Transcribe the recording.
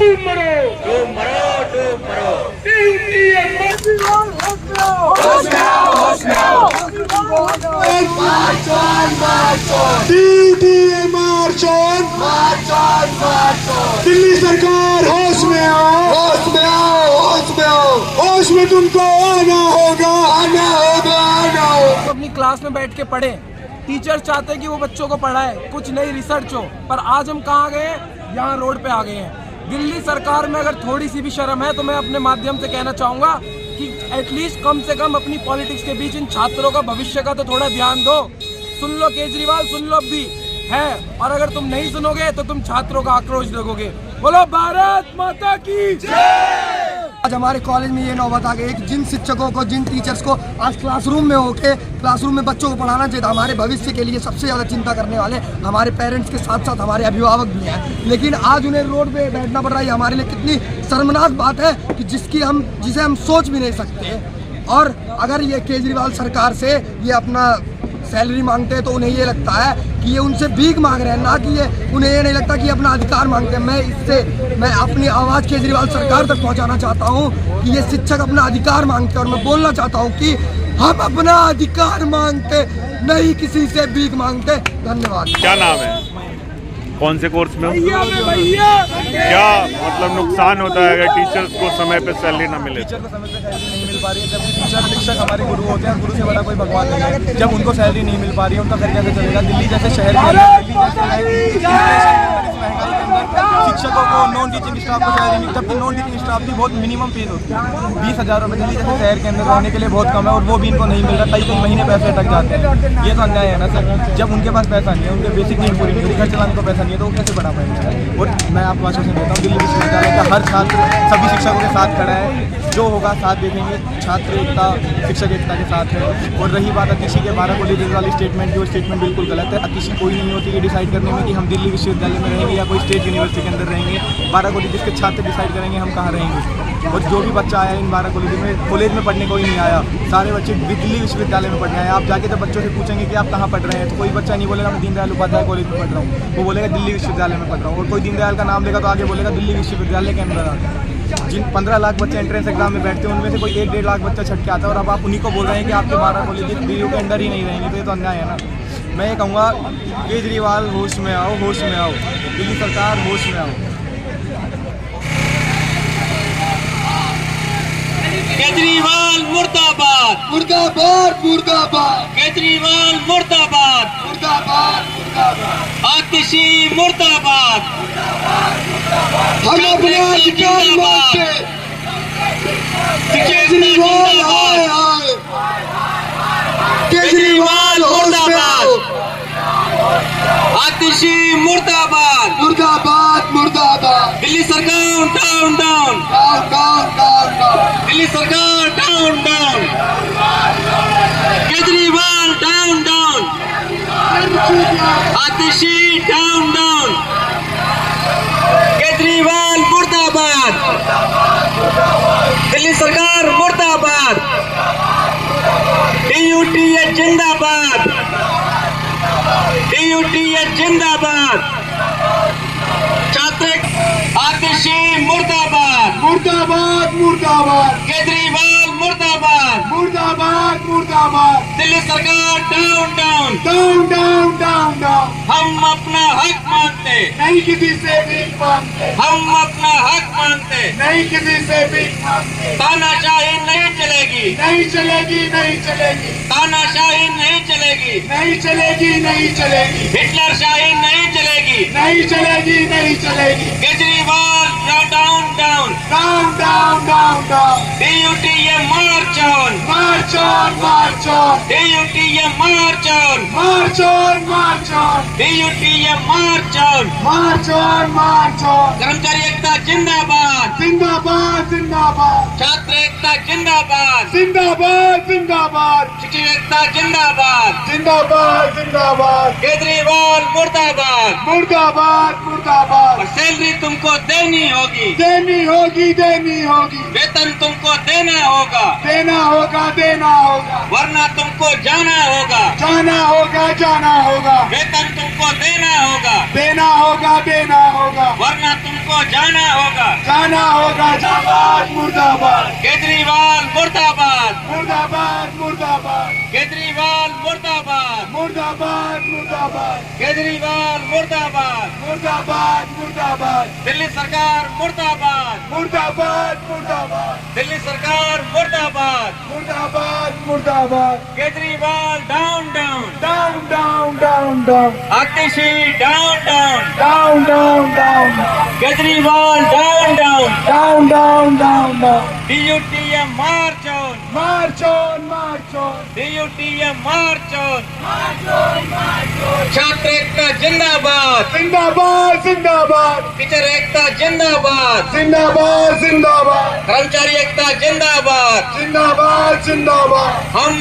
डूब मरो, डूब मरो, डूब मरो। होश में आओ, होश में आओ। March on, march on, DUTA march on, march on, march on. Delhi सरकार होश में आओ, होश में आओ, होश में आओ, होश में तुमको आना होगा, आना होगा, आना होगा। अपनी क्लास में बैठ के पढ़े। टीचर चाहते हैं कि वो बच्चों को पढ़ाए, कुछ नई रिसर्च हो, पर आज हम कहाँ गए हैं? यहाँ रोड पे आ गए हैं। दिल्ली सरकार में अगर थोड़ी सी भी शर्म है तो मैं अपने माध्यम से कहना चाहूँगा कि एटलीस्ट कम से कम अपनी पॉलिटिक्स के बीच इन छात्रों का भविष्य का तो थोड़ा ध्यान दो। सुन लो केजरीवाल, सुन लो भी है, और अगर तुम नहीं सुनोगे तो तुम छात्रों का आक्रोश देखोगे। बोलो भारत माता की जय। आज हमारे कॉलेज में ये नौबत आ गई कि जिन शिक्षकों को, जिन टीचर्स को आज क्लासरूम में होके क्लासरूम में बच्चों को पढ़ाना चाहिए था, हमारे भविष्य के लिए सबसे ज़्यादा चिंता करने वाले हमारे पेरेंट्स के साथ साथ हमारे अभिभावक भी हैं, लेकिन आज उन्हें रोड पे बैठना पड़ रहा है। हमारे लिए कितनी शर्मनाक बात है कि जिसे हम सोच भी नहीं सकते। और अगर ये केजरीवाल सरकार से ये अपना सैलरी मांगते हैं तो उन्हें ये लगता है कि ये उनसे भीख मांग रहे हैं, ना कि उन्हें ये नहीं लगता कि अपना अधिकार मांगते हैं। मैं अपनी आवाज़ केजरीवाल सरकार तक पहुंचाना चाहता हूं कि ये शिक्षक अपना अधिकार मांगते हैं, और मैं बोलना चाहता हूं कि हम अपना अधिकार मांगते, नहीं किसी से भीख मांगते। धन्यवाद। क्या नाम है? कौन से कोर्स में हो? क्या मतलब नुकसान होता है अगर टीचर्स को समय पे सैलरी ना मिले? टीचर को समय पे सैलरी नहीं मिल पा रही है, जबकि टीचर शिक्षक हमारे गुरु होते हैं, गुरु से बड़ा कोई भगवान नहीं है। जब उनको सैलरी नहीं मिल पा रही है, उनका घर कैसे चलेगा? दिल्ली जैसे शहर के अंदर, दिल्ली जैसे महंगाई के अंदर शिक्षकों को, नॉन टीचिंग स्टाफ को सैलरी नहीं, जबकि नॉन टीचिंग स्टाफ की बहुत मिनिमम पे होती है। 20,000 रुपये दिल्ली जैसे शहर के अंदर रहने के लिए बहुत कम है, और वो भी इनको नहीं मिल रहा। कई महीने पैसे अटक जाते हैं। ये तो अन्याय है ना सर। जब उनके पास पैसा नहीं है, उनके बेसिक नीड पूरी नहीं होती, घर चलाने को पैसा नहीं है, तो वो कैसे बढ़ा पाएंगे? और मैं आपको आश्वासन देता हूँ, दिल्ली विश्वविद्यालय का हर छात्र सभी शिक्षकों के साथ खड़ा है। जो होगा साथ देखेंगे। छात्र एकता, शिक्षक एकता के साथ है। और रही बात अतिशी के 12 कॉलेजेस वाली स्टेटमेंट की, वो स्टेटमेंट बिल्कुल गलत है। अतिशी कोई नहीं होती ये डिसाइड करने में कि हम दिल्ली विश्वविद्यालय में रहेंगे या कोई स्टेट यूनिवर्सिटी के अंदर रहेंगे। 12 कॉलेजेस के छात्र डिसाइड करेंगे हम कहाँ रहेंगे। और जो भी बच्चा आया इन 12 कॉलेज में पढ़ने कोई नहीं आया, सारे बच्चे दिल्ली विश्वविद्यालय में पढ़ने आए। आप जाके जब बच्चों से पूछेंगे कि आप कहाँ पढ़ रहे हैं, तो कोई बच्चा नहीं बोलेगा मैं दीनदयाल उपाध्याय कॉलेज में पढ़ रहा हूँ, वो बोलेगा दिल्ली विश्वविद्यालय में पढ़ रहा हूँ। और कोई दीनदयाल का नाम लेगा तो आगे बोलेगा दिल्ली विश्वविद्यालय के अंदर आता है। जिन 15 लाख बच्चे एंट्रेंस एग्जाम में बैठते हैं, उनमें से कोई 1-1.5 लाख बच्चा छट के आता है, और अब आप उन्हीं को बोल रहे हैं कि आपके 12 कॉलेज DU के अंदर ही नहीं रहेंगे, तो ये तो अन्याय है ना। मैं ये कहूँगा केजरीवाल होश में आओ, होश में आओ। दिल्ली सरकार होश में आओ। केजरीवाल मुर्दाबाद, मुर्दाबाद, मुर्दाबाद, केजरीवाल मुर्दाबाद, मुर्दाबाद, मुर्दाबाद। आतिशी मुर्दाबाद, हम अपना अधिकार मांगते, केजरीवाल आए, आए, केजरीवाल होश में आओ। आतिशी मुर्दाबाद, मुर्दाबाद, मुर्दाबाद। दिल्ली सरकार down down, down, down, down, down. Delhi सरकार down down, Kejriwal down down, Atishi down down, Kejriwal मुर्दाबाद, दिल्ली सरकार मुर्दाबाद, DUTA जिंदाबाद, DUTA जिंदाबाद, छात्र आतिशी मुर्दाबाद, मुर्दाबाद, मुर्दाबाद, केजरीवाल मुर्दाबाद, मुर्दाबाद, मुर्दाबाद। दिल्ली सरकार down down, down, down, down, down. हम अपना हक मांगते, नहीं किसी से भीख मांगते, हम अपना हक मांगते, नहीं किसी से भीख मांगते। तानाशाही नहीं चलेगी, नहीं चलेगी, नहीं चलेगी, तानाशाही नहीं चलेगी, नहीं चलेगी, नहीं चलेगी, हिटलर शाही नहीं चलेगी, नहीं चलेगी, नहीं चलेगी। Kejriwal down down, down, down, down, down. DUTA march on, march on, march on, DUTA march on, march on, march on, DUTA march on, march on, march on. कर्मचारी एकता जिंदाबाद, जिंदाबाद, जिंदाबाद, छात्र एकता जिंदाबाद, जिंदाबाद, जिंदाबाद, शिक्षक एकता जिंदाबाद, जिंदाबाद, जिंदाबाद, केजरीवाल मुर्दाबाद। मुर्दाबाद, मुर्दाबाद। और सैलरी तुमको देनी देनी होगी, देनी होगी, देनी होगी, वेतन तुमको देना होगा, देना होगा, देना होगा, वरना तुमको जाना होगा, जाना होगा, जाना होगा, वेतन तुमको देना होगा, देना होगा, देना होगा, वरना तुमको जाना होगा। जाना होगा। मुर्दाबाद, मुर्दाबाद, केजरीवाल मुर्दाबाद, मुर्दाबाद, मुर्दाबाद, केजरीवाल मुर्दाबाद, मुर्दाबाद, मुर्दाबाद, केजरीवाल मुर्दाबाद, मुर्दाबाद, मुर्दाबाद, दिल्ली सरकार मुर्दाबाद, मुर्दाबाद, मुर्दाबाद, दिल्ली सरकार मुर्दाबाद, मुर्दाबाद, मुर्दाबाद, Kejriwal down down, down, down, down, down, Atishi down down, down, down, down, Kejriwal down down, down, down, down, down, DUTM march on, march on, march on, DUTM march on, छात्र एकता जिंदाबाद, जिंदाबाद, जिंदाबाद, टीचर एकता जिंदाबाद, जिंदाबाद, जिंदाबाद, कर्मचारी एकता जिंदाबाद। जिंदाबाद, जिंदाबाद, हम